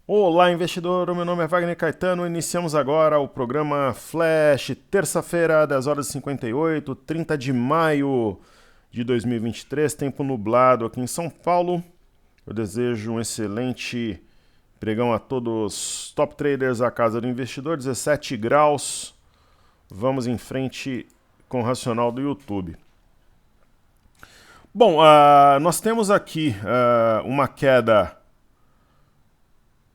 Olá, investidor. O meu nome é Wagner Caetano. Iniciamos agora o programa Flash, terça-feira, 10 horas e 58, 30 de maio de 2023, tempo nublado aqui em São Paulo. Eu desejo um excelente pregão a todos. Top Traders, a casa do investidor, 17 graus. Vamos em frente com o racional do YouTube. Bom, nós temos aqui uma queda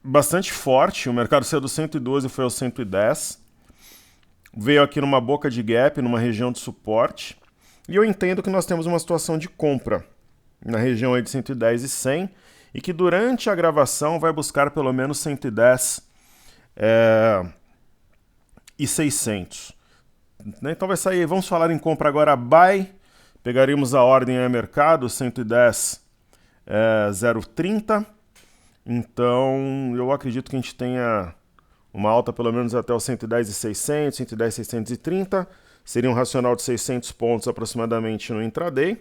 bastante forte. O mercado saiu do 112 e foi ao 110. Veio aqui numa boca de gap, numa região de suporte. E eu entendo que nós temos uma situação de compra na região aí de 110 e 100 e que durante a gravação vai buscar pelo menos 110 e 600. Então vai sair, vamos falar em compra agora buy. Pegaríamos a ordem a mercado, 110, 0,30. Então, eu acredito que a gente tenha uma alta pelo menos até os 110,600, 110,630. Seria um racional de 600 pontos aproximadamente no intraday.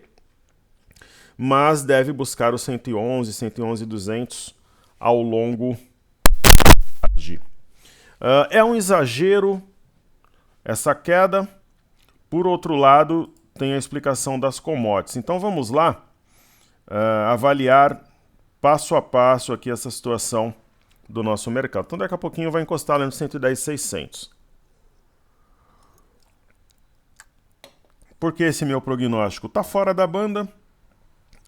Mas deve buscar os 111, 111,200 ao longo da tarde. É um exagero essa queda. Por outro lado, tem a explicação das commodities. Então, vamos lá avaliar passo a passo aqui essa situação do nosso mercado. Então daqui a pouquinho vai encostar lá no 110,600. Porque esse meu prognóstico está fora da banda,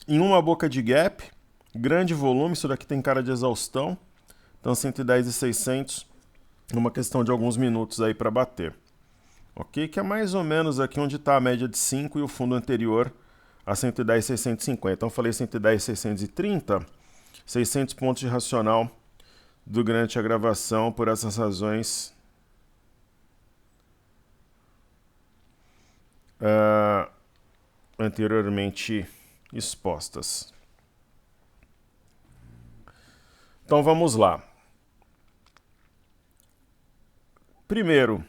em uma boca de gap, grande volume, isso daqui tem cara de exaustão. Então 110,600, numa questão de alguns minutos aí para bater. Ok? Que é mais ou menos aqui onde está a média de 5 e o fundo anterior a 110,650. Então eu falei 110,630. 600 pontos de racional durante a gravação por essas razões anteriormente expostas. Então vamos lá. Primeiro,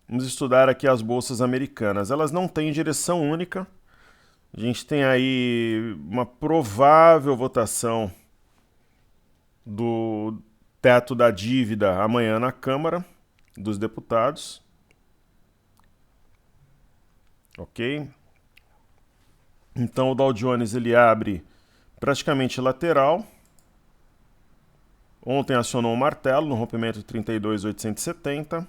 vamos estudar aqui as bolsas americanas. Elas não têm direção única. A gente tem aí uma provável votação do teto da dívida amanhã na Câmara dos Deputados. Ok? Então o Dow Jones ele abre praticamente lateral. Ontem acionou o martelo no rompimento de 32.870.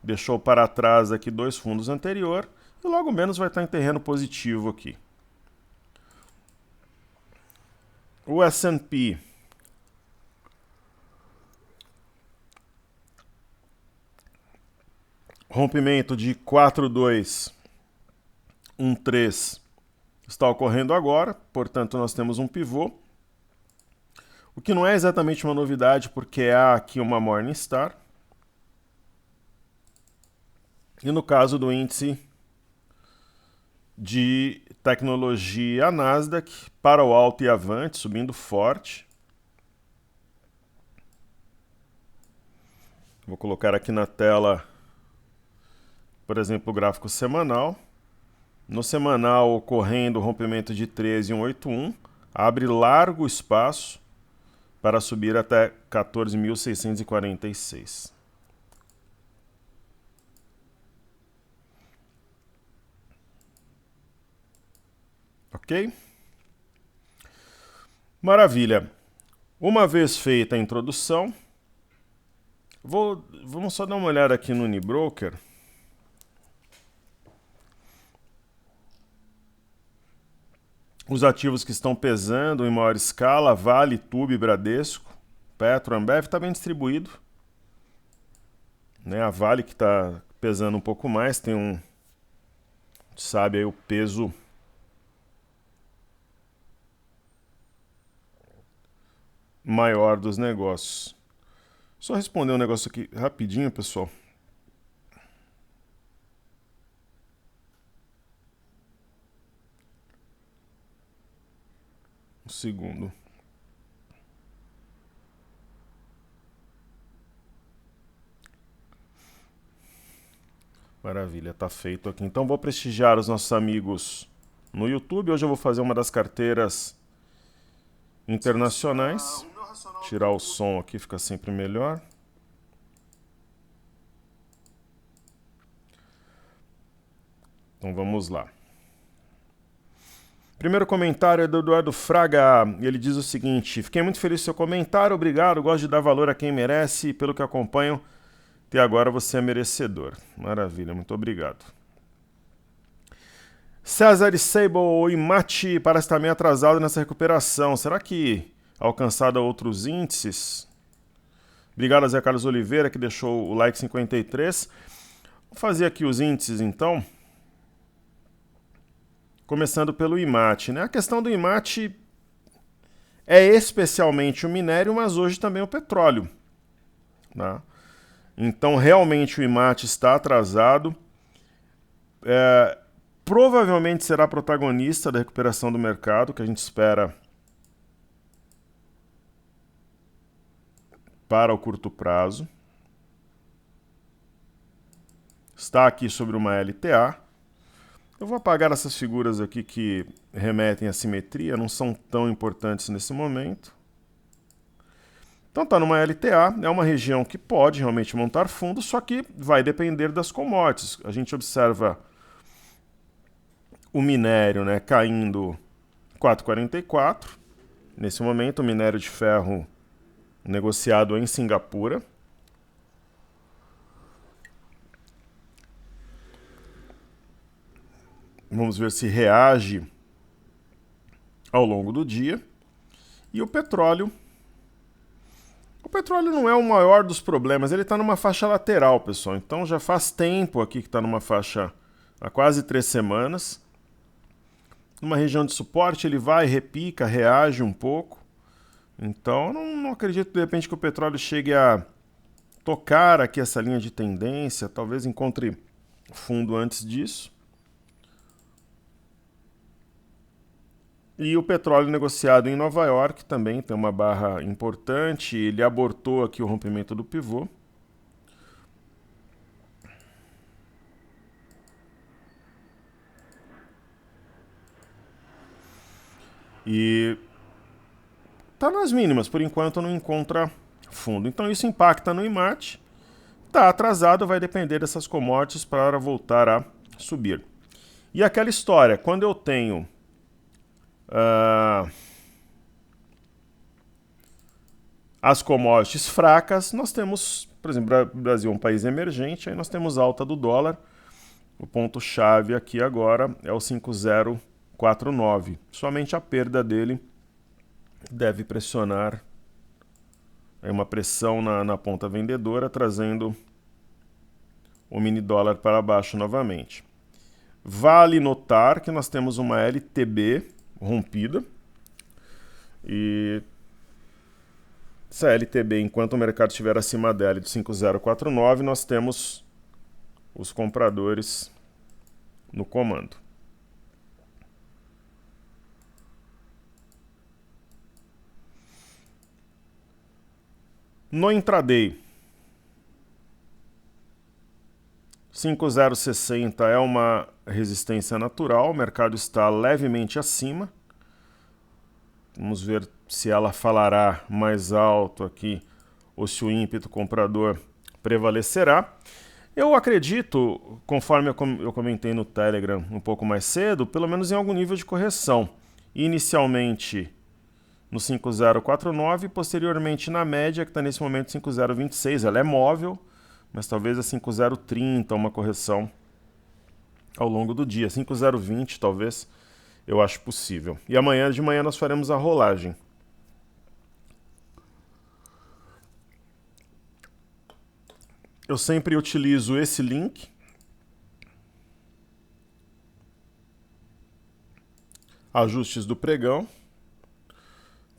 Deixou para trás aqui dois fundos anterior e logo menos vai estar em terreno positivo aqui. O S&P rompimento de 4,213 está ocorrendo agora, portanto nós temos um pivô. O que não é exatamente uma novidade, porque há aqui uma Morningstar. E no caso do índice de tecnologia, a Nasdaq, para o alto e avante, subindo forte. Vou colocar aqui na tela, por exemplo, o gráfico semanal. No semanal, ocorrendo o rompimento de 13,181, abre largo espaço para subir até 14.646. Ok? Maravilha. Uma vez feita a introdução, vamos só dar uma olhada aqui no Unibroker. Os ativos que estão pesando em maior escala, Vale, Tube, Bradesco, Petro, Ambev, está bem distribuído. Né? A Vale que está pesando um pouco mais, tem um, sabe, aí o peso maior dos negócios. Só responder um negócio aqui rapidinho, pessoal. Um segundo. Maravilha, tá feito aqui. Então vou prestigiar os nossos amigos no YouTube. Hoje eu vou fazer uma das carteiras internacionais. tirar o som aqui, fica sempre melhor. Então vamos lá. Primeiro comentário é do Eduardo Fraga, e ele diz o seguinte: fiquei muito feliz com seu comentário, obrigado, gosto de dar valor a quem merece, e pelo que acompanho, até agora você é merecedor. Maravilha, muito obrigado. César Sable, o IMAT parece estar meio atrasado nessa recuperação. Será que alcançado outros índices? Obrigado a Zé Carlos Oliveira, que deixou o like 53. Vou fazer aqui os índices, então. Começando pelo IMAT, né? A questão do IMAT é especialmente o minério, mas hoje também o petróleo, né? Então, realmente, o IMAT está atrasado. Provavelmente será protagonista da recuperação do mercado, que a gente espera para o curto prazo. Está aqui sobre uma LTA. Eu vou apagar essas figuras aqui que remetem à simetria, não são tão importantes nesse momento. Então está numa LTA, é uma região que pode realmente montar fundo, só que vai depender das commodities. A gente observa o minério, né, caindo 4,44. Nesse momento, o minério de ferro negociado em Singapura. Vamos ver se reage ao longo do dia. E o petróleo. O petróleo não é o maior dos problemas, ele está numa faixa lateral, pessoal. Então já faz tempo aqui que está numa faixa há quase 3 semanas. Numa região de suporte, ele vai, repica, reage um pouco. Então não acredito de repente que o petróleo chegue a tocar aqui essa linha de tendência. Talvez encontre fundo antes disso. E o petróleo negociado em Nova York também tem uma barra importante. Ele abortou aqui o rompimento do pivô. E está nas mínimas, por enquanto não encontra fundo. Então isso impacta no IMAT. Está atrasado, vai depender dessas commodities para voltar a subir. E aquela história, quando eu tenho as commodities fracas, nós temos, por exemplo, o Brasil é um país emergente, aí nós temos alta do dólar. O ponto-chave aqui agora é o 5,049. Somente a perda dele deve pressionar uma pressão na ponta vendedora, trazendo o mini dólar para baixo novamente. Vale notar que nós temos uma LTB rompida, e essa LTB, enquanto o mercado estiver acima dela de 5,049, nós temos os compradores no comando. No intraday, 5,060 é uma resistência natural, o mercado está levemente acima. Vamos ver se ela falará mais alto aqui ou se o ímpeto comprador prevalecerá. Eu acredito, conforme eu comentei no Telegram um pouco mais cedo, pelo menos em algum nível de correção. Inicialmente no 5,049 e posteriormente na média, que está nesse momento 5,026. Ela é móvel, mas talvez a 5,030, uma correção ao longo do dia. 5,020 talvez, eu acho possível. E amanhã de manhã nós faremos a rolagem. Eu sempre utilizo esse link. Ajustes do pregão,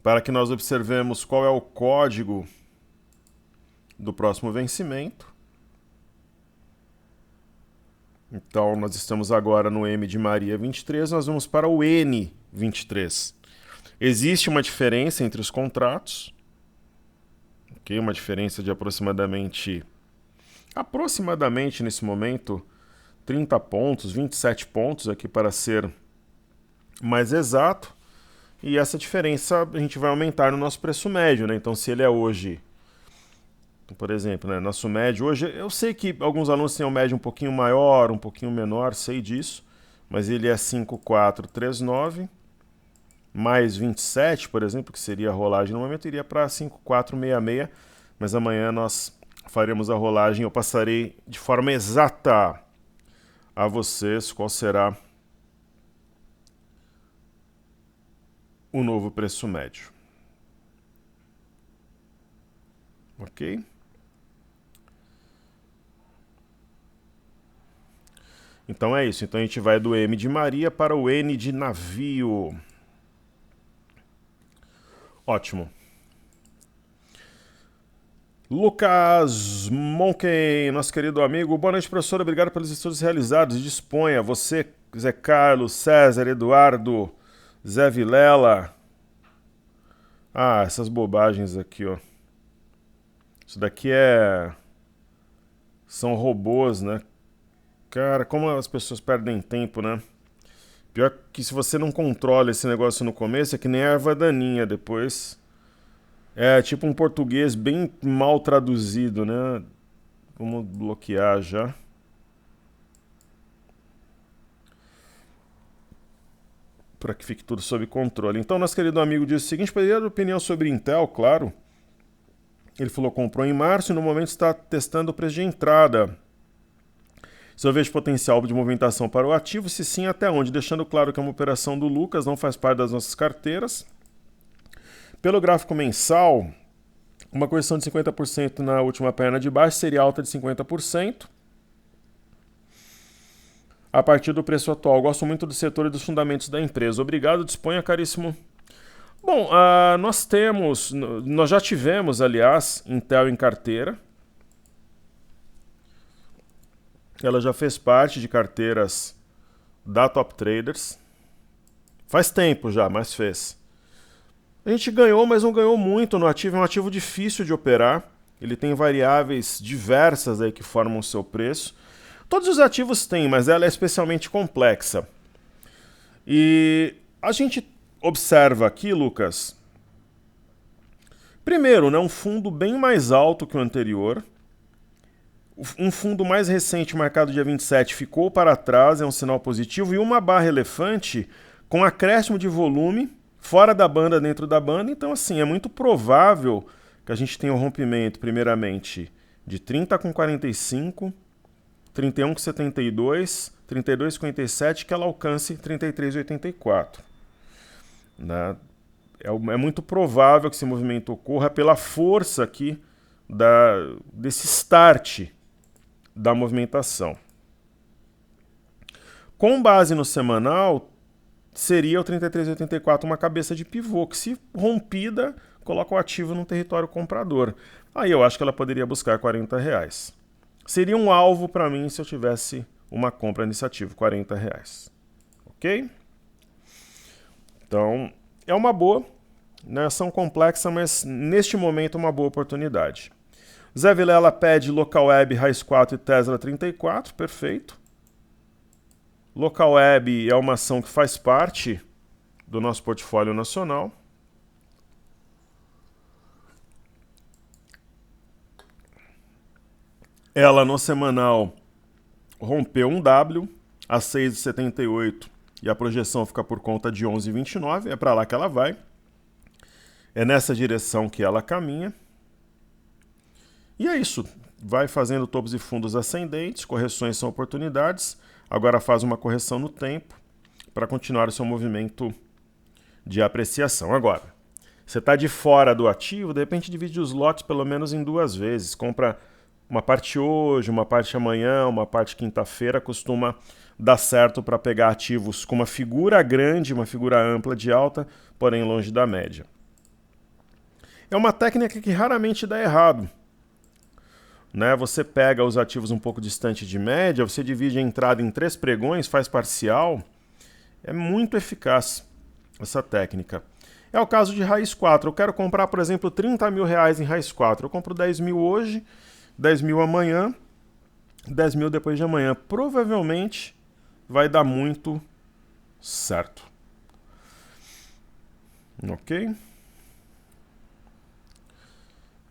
para que nós observemos qual é o código do próximo vencimento. Então, nós estamos agora no M de Maria 23, nós vamos para o N 23. Existe uma diferença entre os contratos, okay? Uma diferença de aproximadamente nesse momento, 30 pontos, 27 pontos aqui para ser mais exato. e essa diferença a gente vai aumentar no nosso preço médio, né? Então, se ele é hoje, por exemplo, né, nosso médio hoje, eu sei que alguns alunos têm um médio um pouquinho maior, um pouquinho menor, sei disso, mas ele é 5,439, mais 27, por exemplo, que seria a rolagem no momento, iria para 5,466, mas amanhã nós faremos a rolagem, eu passarei de forma exata a vocês qual será o novo preço médio. Ok? Então é isso. Então a gente vai do M de Maria para o N de navio. Ótimo. Lucas Monkey, nosso querido amigo. Boa noite, professor. Obrigado pelos estudos realizados. Disponha. Você, Zé Carlos, César, Eduardo, Zé Vilela. Ah, essas bobagens aqui, ó. Isso daqui são robôs, né? Cara, como as pessoas perdem tempo, né? Pior que se você não controla esse negócio no começo, é que nem a erva daninha depois. É tipo um português bem mal traduzido, né? Vamos bloquear já. Para que fique tudo sob controle. Então, nosso querido amigo disse o seguinte: poderia dar opinião sobre Intel, claro. Ele falou que comprou em março e no momento está testando o preço de entrada. Se eu vejo potencial de movimentação para o ativo, se sim, até onde? Deixando claro que é uma operação do Lucas, não faz parte das nossas carteiras. Pelo gráfico mensal, uma correção de 50% na última perna de baixo seria alta de 50%. A partir do preço atual, gosto muito do setor e dos fundamentos da empresa. Obrigado, disponha, caríssimo. Bom, nós já tivemos, aliás, Intel em carteira. Ela já fez parte de carteiras da Top Traders. Faz tempo já, mas fez. A gente ganhou, mas não ganhou muito no ativo. É um ativo difícil de operar. Ele tem variáveis diversas aí que formam o seu preço. Todos os ativos têm, mas ela é especialmente complexa. E a gente observa aqui, Lucas, primeiro, né, um fundo bem mais alto que o anterior. Um fundo mais recente, marcado dia 27, ficou para trás, é um sinal positivo. E uma barra elefante com acréscimo de volume, fora da banda, dentro da banda. Então, assim, é muito provável que a gente tenha um rompimento, primeiramente, de 30,45, 31,72, 32,57, que ela alcance 33,84. Né? É muito provável que esse movimento ocorra pela força aqui desse start da movimentação. Com base no semanal, seria o 33,84 uma cabeça de pivô, que se rompida, coloca o ativo num território comprador. Aí eu acho que ela poderia buscar R$40. Seria um alvo para mim se eu tivesse uma compra nesse ativo, R$40. Ok? Então, é uma boa, né? Ação complexa, mas neste momento uma boa oportunidade. Zé Vilela pede Local Web, Raiz 4 e Tesla 34, perfeito. Local Web é uma ação que faz parte do nosso portfólio nacional. Ela no semanal rompeu um W a 6,78 e a projeção fica por conta de 11,29, é para lá que ela vai. É nessa direção que ela caminha. E é isso, vai fazendo topos e fundos ascendentes, correções são oportunidades, agora faz uma correção no tempo para continuar o seu movimento de apreciação. Agora, você está de fora do ativo, de repente divide os lotes pelo menos em 2 vezes, compra uma parte hoje, uma parte amanhã, uma parte quinta-feira, costuma dar certo para pegar ativos com uma figura grande, uma figura ampla de alta, porém longe da média. É uma técnica que raramente dá errado. Né? Você pega os ativos um pouco distante de média, você divide a entrada em 3 pregões, faz parcial. É muito eficaz essa técnica. É o caso de Raiz 4. Eu quero comprar, por exemplo, R$30 mil em Raiz 4. Eu compro 10 mil hoje, 10 mil amanhã, 10 mil depois de amanhã. Provavelmente vai dar muito certo. Ok?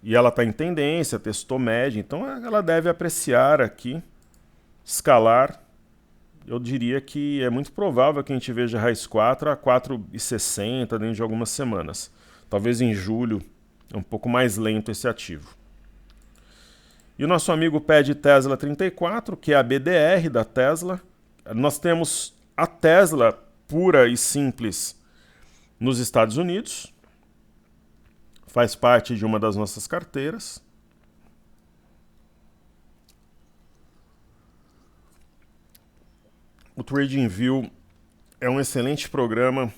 E ela está em tendência, testou média, então ela deve apreciar aqui, escalar. Eu diria que é muito provável que a gente veja raiz 4 a 4,60 dentro de algumas semanas. Talvez em julho, é um pouco mais lento esse ativo. E o nosso amigo pede Tesla 34, que é a BDR da Tesla. Nós temos a Tesla pura e simples nos Estados Unidos. Faz parte de uma das nossas carteiras. O TradingView é um excelente programa,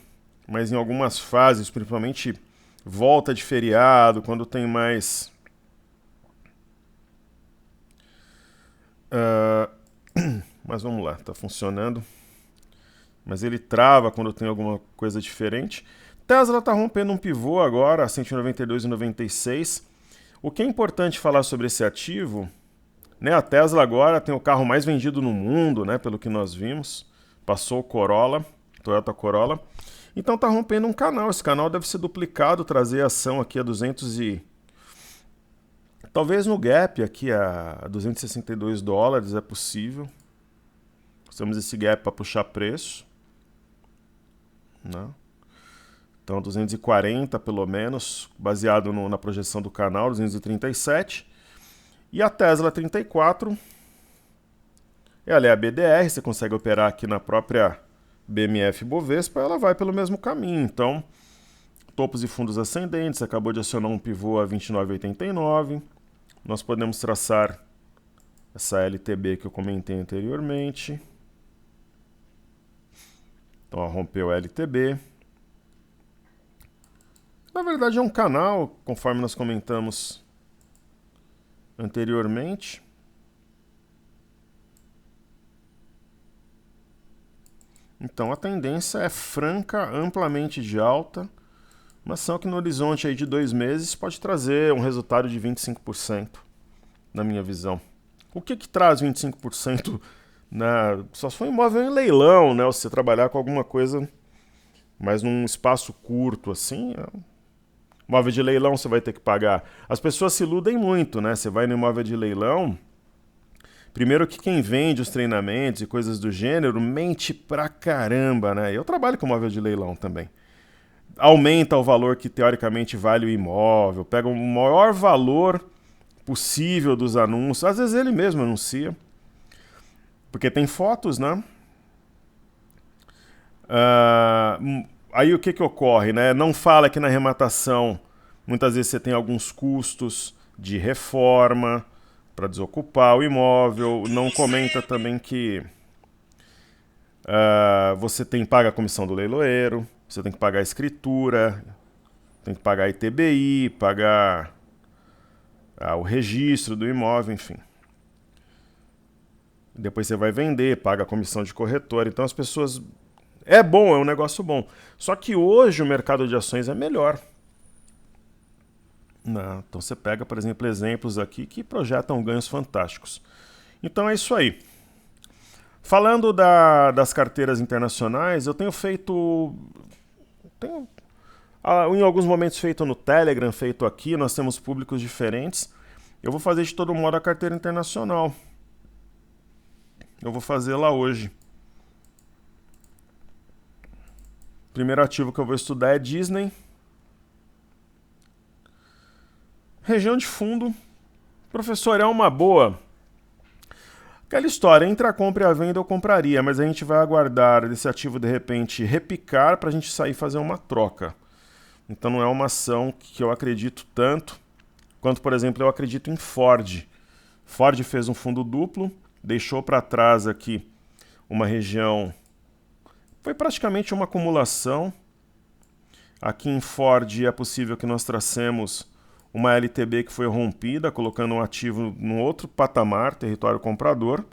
mas em algumas fases, principalmente volta de feriado, quando tem mais mas vamos lá, está funcionando. Mas ele trava quando tem alguma coisa diferente. Tesla está rompendo um pivô agora, a 192,96. O que é importante falar sobre esse ativo, né? A Tesla agora tem o carro mais vendido no mundo, né? Pelo que nós vimos. Passou o Corolla, Toyota Corolla. Então está rompendo um canal. Esse canal deve ser duplicado, trazer a ação aqui a 200 e... Talvez no gap aqui a 262 dólares é possível. Temos esse gap para puxar preço. Né? Então 240 pelo menos, baseado na projeção do canal, 237. E a Tesla 34, ela é a BDR, você consegue operar aqui na própria BMF Bovespa, ela vai pelo mesmo caminho. Então, topos e fundos ascendentes, acabou de acionar um pivô a 29,89. Nós podemos traçar essa LTB que eu comentei anteriormente. Então, ó, rompeu a LTB. Na verdade, é um canal, conforme nós comentamos anteriormente. Então, a tendência é franca, amplamente de alta. Uma ação que no horizonte aí de 2 meses pode trazer um resultado de 25%, na minha visão. O que traz 25%? Só se for imóvel em leilão, né? Você trabalhar com alguma coisa, mas num espaço curto assim. Imóvel de leilão você vai ter que pagar. As pessoas se iludem muito, né? Você vai no imóvel de leilão. Primeiro que quem vende os treinamentos e coisas do gênero mente pra caramba, né? Eu trabalho com imóvel de leilão também. Aumenta o valor que teoricamente vale o imóvel, pega o maior valor possível dos anúncios. Às vezes ele mesmo anuncia. Porque tem fotos, né? Aí o que ocorre, né? Não fala que na arrematação muitas vezes você tem alguns custos de reforma para desocupar o imóvel. Não comenta também que você paga a comissão do leiloeiro, você tem que pagar a escritura, tem que pagar a ITBI, pagar o registro do imóvel, enfim. Depois você vai vender, paga a comissão de corretor. Então as pessoas... É bom, é um negócio bom. Só que hoje o mercado de ações é melhor. Não, então você pega, por exemplo, exemplos aqui que projetam ganhos fantásticos. Então é isso aí. Falando das carteiras internacionais, eu tenho feito... em alguns momentos feito no Telegram, feito aqui, nós temos públicos diferentes. Eu vou fazer de todo modo a carteira internacional. Eu vou fazer lá hoje. Primeiro ativo que eu vou estudar é Disney. Região de fundo. Professor, é uma boa. Aquela história, entre a compra e a venda eu compraria, mas a gente vai aguardar esse ativo de repente repicar para a gente sair e fazer uma troca. Então não é uma ação que eu acredito tanto, quanto por exemplo eu acredito em Ford. Ford fez um fundo duplo, deixou para trás aqui uma região, foi praticamente uma acumulação. Aqui em Ford é possível que nós tracemos uma LTB que foi rompida, colocando um ativo num outro patamar, território comprador.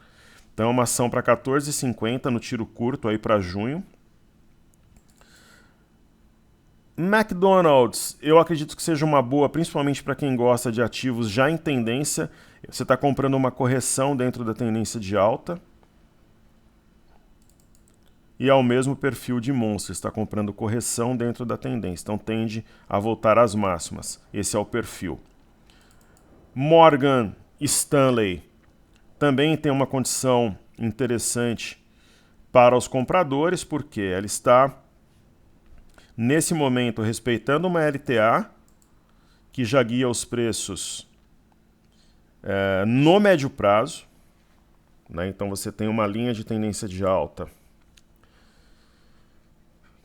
Então uma ação para 14,50 no tiro curto aí para junho. McDonald's, eu acredito que seja uma boa, principalmente para quem gosta de ativos já em tendência. Você está comprando uma correção dentro da tendência de alta. e é o mesmo perfil de Monster, está comprando correção dentro da tendência, então tende a voltar às máximas. Esse é o perfil. Morgan Stanley também tem uma condição interessante para os compradores, porque ela está, nesse momento, respeitando uma LTA, que já guia os preços no médio prazo, né? Então você tem uma linha de tendência de alta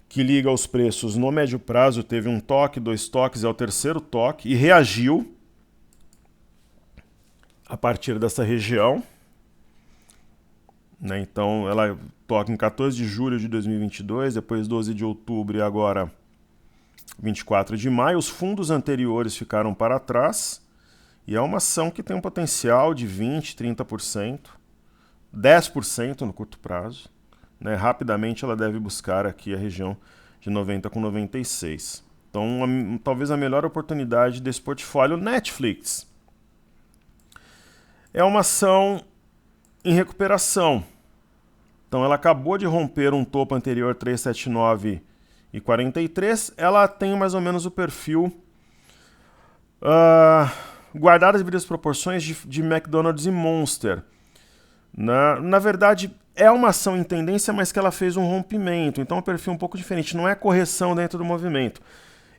que liga os preços no médio prazo, teve um toque, 2 toques, é o terceiro toque, e reagiu a partir dessa região. Né? Então ela toca em 14 de julho de 2022, depois 12 de outubro e agora 24 de maio. Os fundos anteriores ficaram para trás e é uma ação que tem um potencial de 20%, 30%, 10% no curto prazo. Né? Rapidamente ela deve buscar aqui a região de 90 com 96. Então, talvez a melhor oportunidade desse portfólio. Netflix é uma ação em recuperação. Então ela acabou de romper um topo anterior 379,43. Ela tem mais ou menos o perfil guardar as devidas proporções de McDonald's e Monster. Na verdade, é uma ação em tendência, mas que ela fez um rompimento. Então é um perfil um pouco diferente. Não é correção dentro do movimento.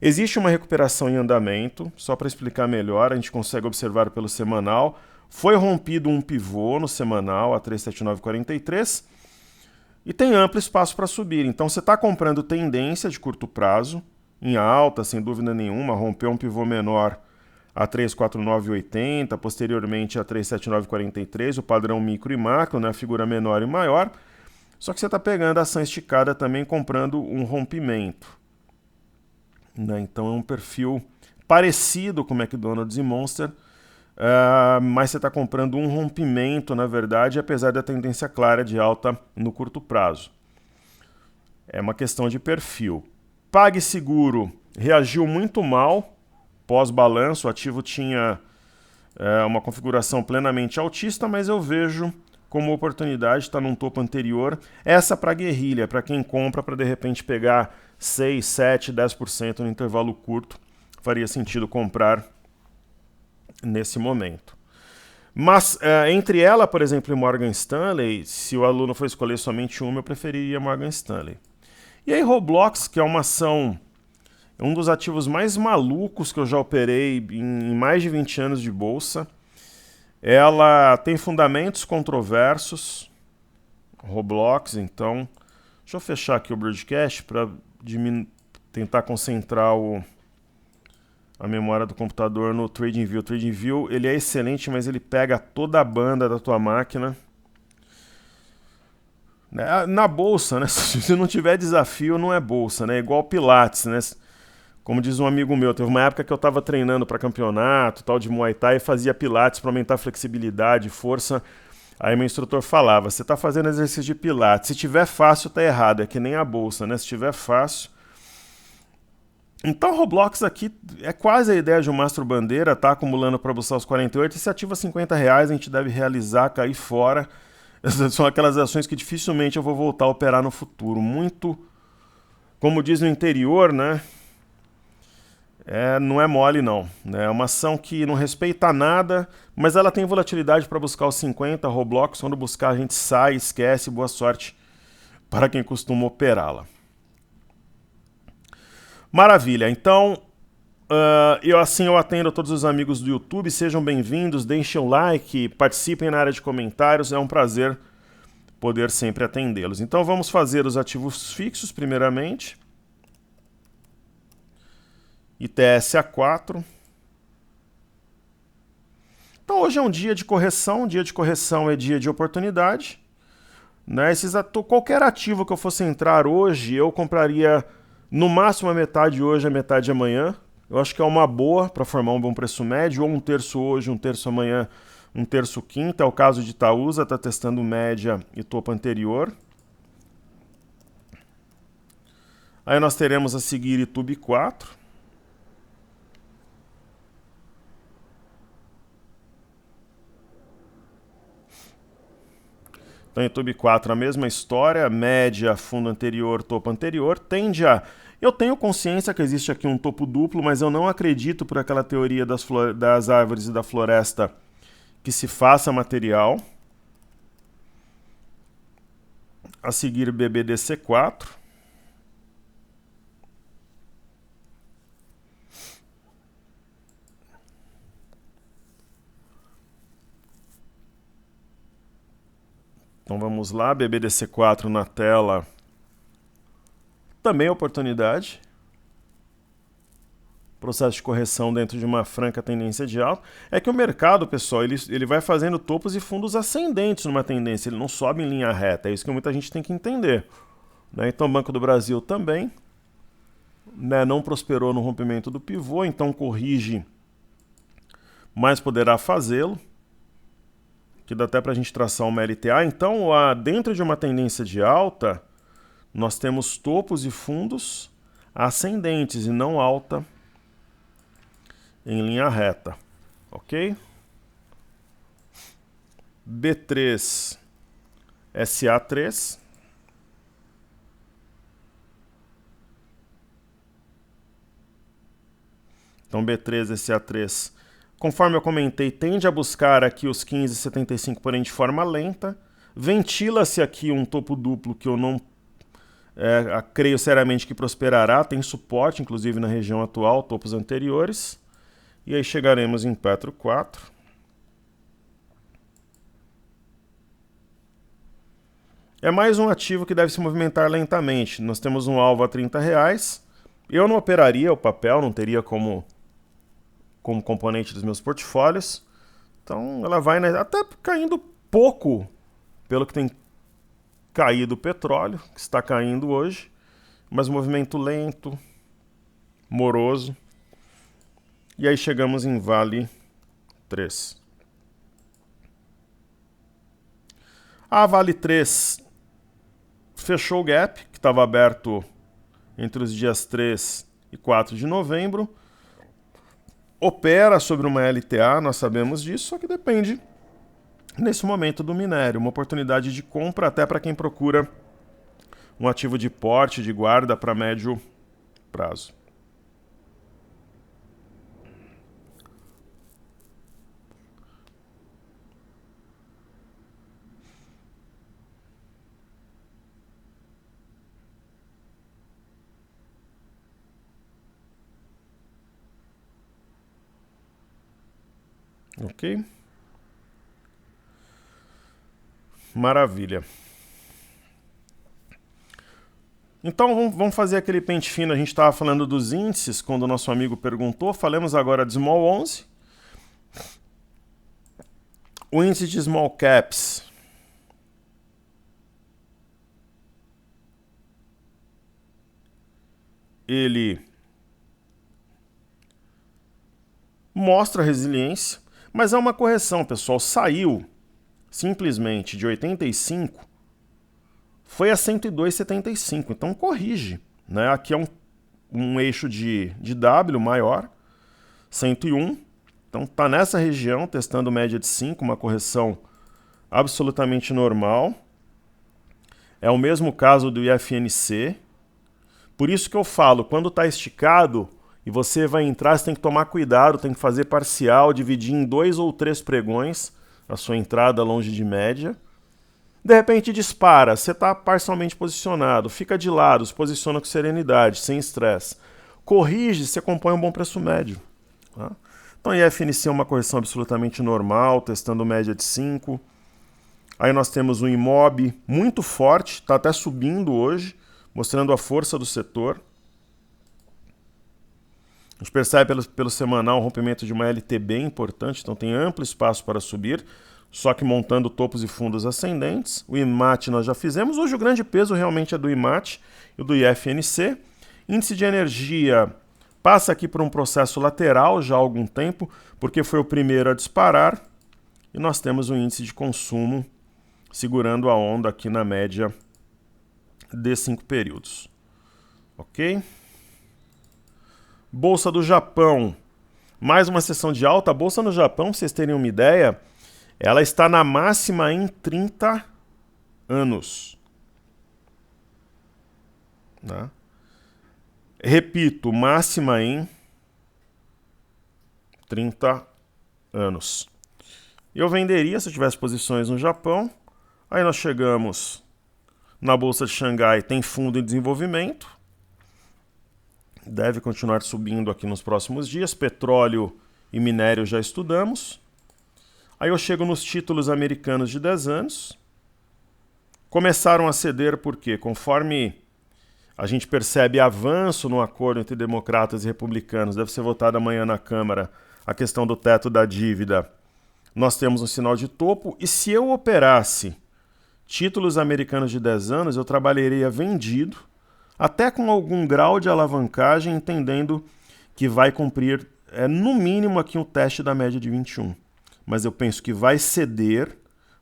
Existe uma recuperação em andamento. Só para explicar melhor, a gente consegue observar pelo semanal. Foi rompido um pivô no semanal a 379,43 e tem amplo espaço para subir. Então você está comprando tendência de curto prazo, em alta, sem dúvida nenhuma, rompeu um pivô menor a 349,80, posteriormente a 379,43, o padrão micro e macro, né, a figura menor e maior. Só que você está pegando a ação esticada também comprando um rompimento. Né? Então é um perfil parecido com McDonald's e Monster, mas você está comprando um rompimento, na verdade, apesar da tendência clara de alta no curto prazo. É uma questão de perfil. PagSeguro reagiu muito mal pós-balanço, o ativo tinha uma configuração plenamente altista, mas eu vejo como oportunidade, está num topo anterior. Essa para guerrilha, para quem compra, para de repente pegar 6, 7, 10% no intervalo curto, faria sentido comprar nesse momento. Mas entre ela, por exemplo, e Morgan Stanley, se o aluno for escolher somente uma, eu preferiria Morgan Stanley. E aí Roblox, que é uma ação, é um dos ativos mais malucos que eu já operei em mais de 20 anos de bolsa. Ela tem fundamentos controversos, Roblox, então... Deixa eu fechar aqui o broadcast para tentar concentrar a memória do computador no TradingView. O TradingView ele é excelente, mas ele pega toda a banda da tua máquina. Na bolsa, né? Se não tiver desafio, não é bolsa, né? Igual Pilates, né? Como diz um amigo meu, teve uma época que eu estava treinando para campeonato, tal de Muay Thai, e fazia Pilates para aumentar a flexibilidade, força. Aí meu instrutor falava, você está fazendo exercício de Pilates, se tiver fácil está errado, é que nem a bolsa, né? Se tiver fácil... Então Roblox aqui é quase a ideia de um mastro bandeira, tá acumulando para buscar os 48, e se ativa R$50, a gente deve realizar, cair fora. Essas são aquelas ações que dificilmente eu vou voltar a operar no futuro. Muito, como diz no interior, né? Não é mole não. É uma ação que não respeita nada, mas ela tem volatilidade para buscar os 50, Roblox, quando buscar a gente sai, esquece, boa sorte para quem costuma operá-la. Maravilha, então eu atendo a todos os amigos do YouTube, sejam bem-vindos, deixem o like, participem na área de comentários, é um prazer poder sempre atendê-los. Então vamos fazer os ativos fixos primeiramente. ITS-A4. Então hoje é um dia de correção é dia de oportunidade. Né? Qualquer ativo que eu fosse entrar hoje, eu compraria no máximo a metade hoje, a metade amanhã. Eu acho que é uma boa para formar um bom preço médio, ou um terço hoje, um terço amanhã, um terço quinta. É o caso de Itaúsa, está testando média e topo anterior. Aí nós teremos a seguir Itube 4. Então, YouTube 4, a mesma história, média, fundo anterior, topo anterior, tende a... Eu tenho consciência que existe aqui um topo duplo, mas eu não acredito por aquela teoria das árvores e da floresta que se faça material. A seguir, BBDC4. Então vamos lá, BBDC4 na tela. Também é oportunidade. Processo de correção dentro de uma franca tendência de alta. É que o mercado, pessoal, ele vai fazendo topos e fundos ascendentes numa tendência. Ele não sobe em linha reta. É isso que muita gente tem que entender. Então, o Banco do Brasil também não prosperou no rompimento do pivô, então corrige, mas poderá fazê-lo. Que dá até para a gente traçar uma LTA. Então, dentro de uma tendência de alta, nós temos topos e fundos ascendentes e não alta em linha reta, ok? B3, SA3. Então, B3, SA3, conforme eu comentei, tende a buscar aqui os 15,75, porém de forma lenta. Ventila-se aqui um topo duplo que eu não creio seriamente que prosperará, tem suporte, inclusive na região atual, topos anteriores. E aí chegaremos em Petro 4. É mais um ativo que deve se movimentar lentamente. Nós temos um alvo a R$30. Eu não operaria o papel, não teria como componente dos meus portfólios. Então ela vai até caindo pouco, pelo que tem caído o petróleo, que está caindo hoje, mas movimento lento, moroso. E aí chegamos em Vale 3. A Vale 3 fechou o gap, que estava aberto entre os dias 3 e 4 de novembro. Opera sobre uma LTA, nós sabemos disso, só que depende, nesse momento, do minério. Uma oportunidade de compra até para quem procura um ativo de porte, de guarda para médio prazo. Ok? Maravilha. Então vamos fazer aquele pente fino. A gente estava falando dos índices quando o nosso amigo perguntou. Falemos agora de Small 11. O índice de Small Caps ele mostra resiliência, mas é uma correção, pessoal. Saiu simplesmente de 85, foi a 102,75, então corrige. Aqui é um eixo de W maior, 101, então está nessa região, testando média de 5, uma correção absolutamente normal. É o mesmo caso do IFNC, por isso que eu falo, quando está esticado e você vai entrar, você tem que tomar cuidado, tem que fazer parcial, dividir em 2 ou 3 pregões a sua entrada longe de média. De repente dispara, você está parcialmente posicionado, fica de lado, se posiciona com serenidade, sem estresse. Corrige, você compõe um bom preço médio. Tá? Então, IFNC é uma correção absolutamente normal, testando média de 5. Aí nós temos um IMOB muito forte, está até subindo hoje, mostrando a força do setor. A gente percebe pelo semanal um rompimento de uma LT bem importante, então tem amplo espaço para subir, só que montando topos e fundos ascendentes. O IMAT nós já fizemos, hoje o grande peso realmente é do IMAT e do IFNC. Índice de energia passa aqui por um processo lateral já há algum tempo, porque foi o primeiro a disparar, e nós temos o índice de consumo segurando a onda aqui na média de 5 períodos. Ok? Bolsa do Japão, mais uma sessão de alta. A bolsa no Japão, pra vocês terem uma ideia, ela está na máxima em 30 anos. Né? Repito, máxima em 30 anos. Eu venderia se eu tivesse posições no Japão. Aí nós chegamos na Bolsa de Xangai, tem fundo em desenvolvimento. Deve continuar subindo aqui nos próximos dias. Petróleo e minério já estudamos. Aí eu chego nos títulos americanos de 10 anos. Começaram a ceder porque, conforme a gente percebe avanço no acordo entre democratas e republicanos, deve ser votado amanhã na Câmara a questão do teto da dívida, nós temos um sinal de topo. E se eu operasse títulos americanos de 10 anos, eu trabalharia vendido, até com algum grau de alavancagem, entendendo que vai cumprir, no mínimo, aqui um teste da média de 21. Mas eu penso que vai ceder,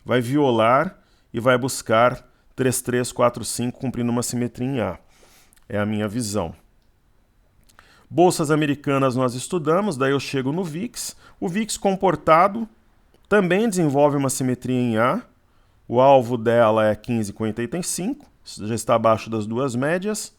vai violar e vai buscar 3,3, 4,5, cumprindo uma simetria em A. É a minha visão. Bolsas americanas nós estudamos, daí eu chego no VIX. O VIX comportado também desenvolve uma simetria em A. O alvo dela é 15,85, já está abaixo das duas médias.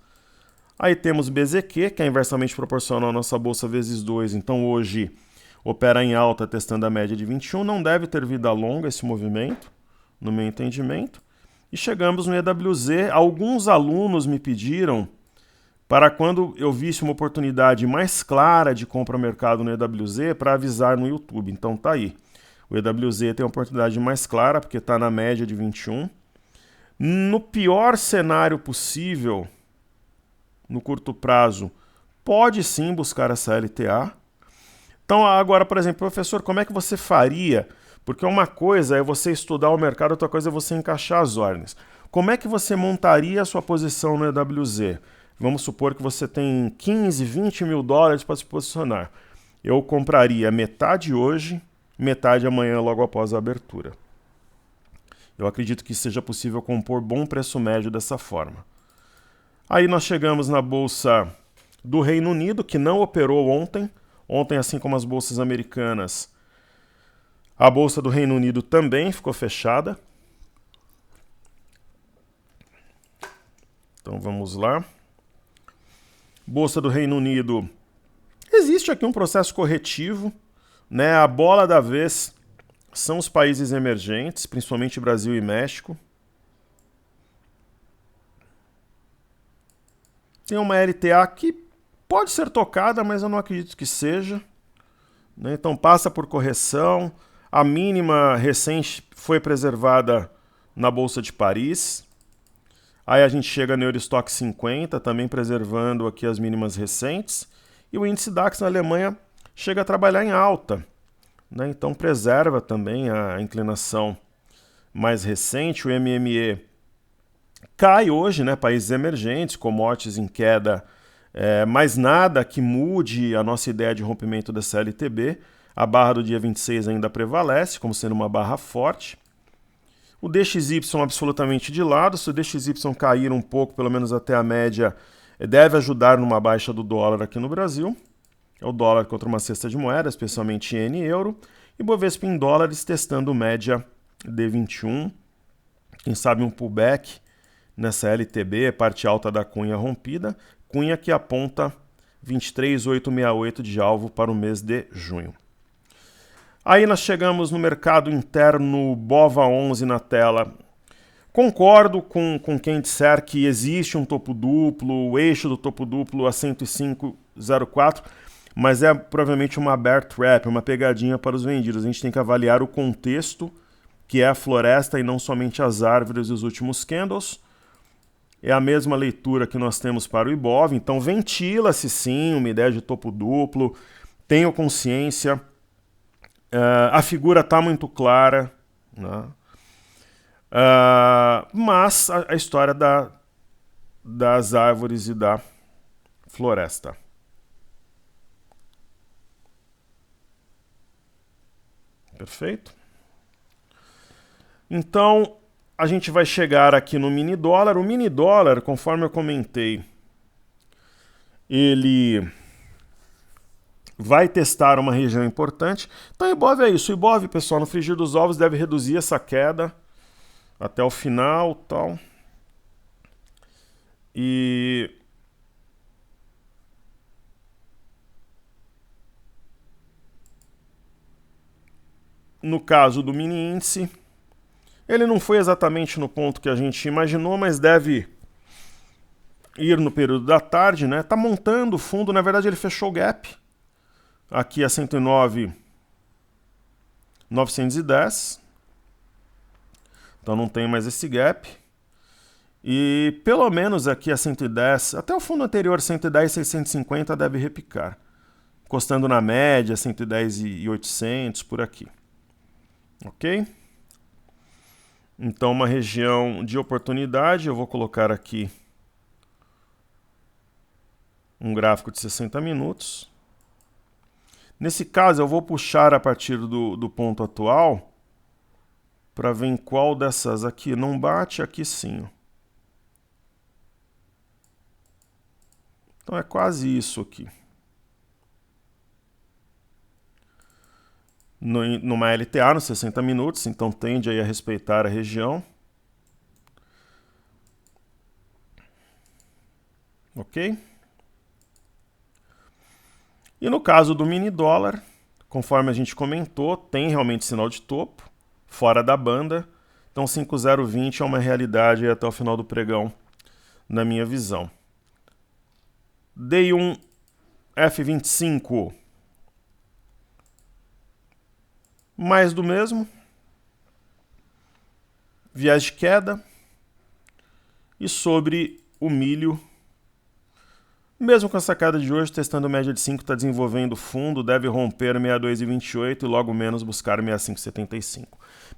Aí temos BZQ, que é inversamente proporcional à nossa bolsa vezes 2, então hoje opera em alta testando a média de 21. Não deve ter vida longa esse movimento, no meu entendimento. E chegamos no EWZ. Alguns alunos me pediram para quando eu visse uma oportunidade mais clara de compra ao mercado no EWZ, para avisar no YouTube. Então tá aí. O EWZ tem uma oportunidade mais clara, porque está na média de 21. No pior cenário possível, no curto prazo, pode sim buscar essa LTA. Então agora, por exemplo, professor, como é que você faria? Porque uma coisa é você estudar o mercado, outra coisa é você encaixar as ordens. Como é que você montaria a sua posição no EWZ? Vamos supor que você tem 15, 20 mil dólares para se posicionar. Eu compraria metade hoje, metade amanhã logo após a abertura. Eu acredito que seja possível compor bom preço médio dessa forma. Aí nós chegamos na Bolsa do Reino Unido, que não operou ontem. Ontem, assim como as bolsas americanas, a Bolsa do Reino Unido também ficou fechada. Então vamos lá. Bolsa do Reino Unido, existe aqui um processo corretivo, né? A bola da vez são os países emergentes, principalmente Brasil e México. Tem uma LTA que pode ser tocada, mas eu não acredito que seja. Né? Então passa por correção. A mínima recente foi preservada na Bolsa de Paris. Aí a gente chega no Eurostock 50, também preservando aqui as mínimas recentes. E o índice DAX na Alemanha chega a trabalhar em alta. Né? Então preserva também a inclinação mais recente. O MME cai hoje, né? Países emergentes, commodities em queda, mas nada que mude a nossa ideia de rompimento da CLTB. A barra do dia 26 ainda prevalece, como sendo uma barra forte. O DXY absolutamente de lado. Se o DXY cair um pouco, pelo menos até a média, deve ajudar numa baixa do dólar aqui no Brasil. É o dólar contra uma cesta de moeda, especialmente iene e euro. E Bovespa em dólares testando média D21. Quem sabe um pullback nessa LTB, parte alta da cunha rompida. Cunha que aponta 23,868 de alvo para o mês de junho. Aí nós chegamos no mercado interno, BOVA11 na tela. Concordo com quem disser que existe um topo duplo, o eixo do topo duplo a 105,04, mas é provavelmente uma bear trap, uma pegadinha para os vendidos. A gente tem que avaliar o contexto, que é a floresta e não somente as árvores dos últimos candles. É a mesma leitura que nós temos para o Ibov, então ventila-se sim uma ideia de topo duplo, tenho consciência. A figura está muito clara, né? Mas a história das árvores e da floresta. Perfeito? Então, a gente vai chegar aqui no mini dólar. O mini dólar, conforme eu comentei, ele vai testar uma região importante. Então, o Ibov é isso. O Ibov, pessoal, no frigir dos ovos, deve reduzir essa queda. até o final, tal. E no caso do mini índice, ele não foi exatamente no ponto que a gente imaginou, mas deve ir no período da tarde, né? Tá montando o fundo, na verdade ele fechou o gap. Aqui a 109.910. Então não tem mais esse gap. E pelo menos aqui a 110, até o fundo anterior 110.650 deve repicar. Encostando na média 110.800 por aqui. Ok? Então uma região de oportunidade, eu vou colocar aqui um gráfico de 60 minutos. Nesse caso, eu vou puxar a partir do ponto atual para ver em qual dessas aqui não bate, aqui sim. Então é quase isso aqui. Numa LTA, nos 60 minutos, então tende aí a respeitar a região. Ok? E no caso do mini dólar, conforme a gente comentou, tem realmente sinal de topo, fora da banda. Então 5,020 é uma realidade até o final do pregão, na minha visão. Day 1 F25. Mais do mesmo. Viés de queda. E sobre o milho, mesmo com essa queda de hoje, testando média de 5, está desenvolvendo fundo, deve romper 62,28 e logo menos buscar 65,75.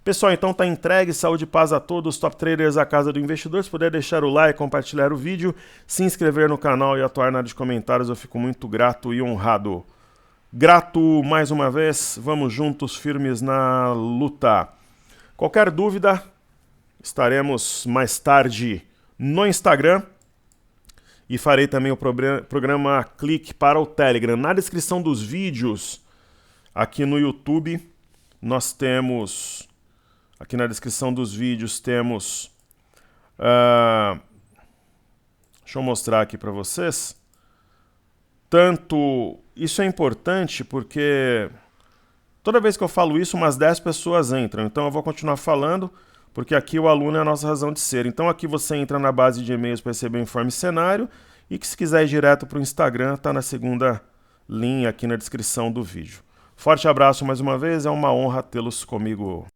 Pessoal, então tá entregue. Saúde e paz a todos, top traders da Casa do Investidor. Se puder deixar o like, compartilhar o vídeo, se inscrever no canal e atuar na área de comentários, eu fico muito grato e honrado. Grato mais uma vez, vamos juntos, firmes na luta. Qualquer dúvida, estaremos mais tarde no Instagram. E farei também o programa Clique para o Telegram. Na descrição dos vídeos, aqui no YouTube, nós temos... Aqui na descrição dos vídeos temos... deixa eu mostrar aqui para vocês. Isso é importante porque toda vez que eu falo isso, umas 10 pessoas entram. Então eu vou continuar falando, porque aqui o aluno é a nossa razão de ser. Então aqui você entra na base de e-mails para receber o informe cenário e que se quiser ir direto para o Instagram, está na segunda linha aqui na descrição do vídeo. Forte abraço mais uma vez, é uma honra tê-los comigo.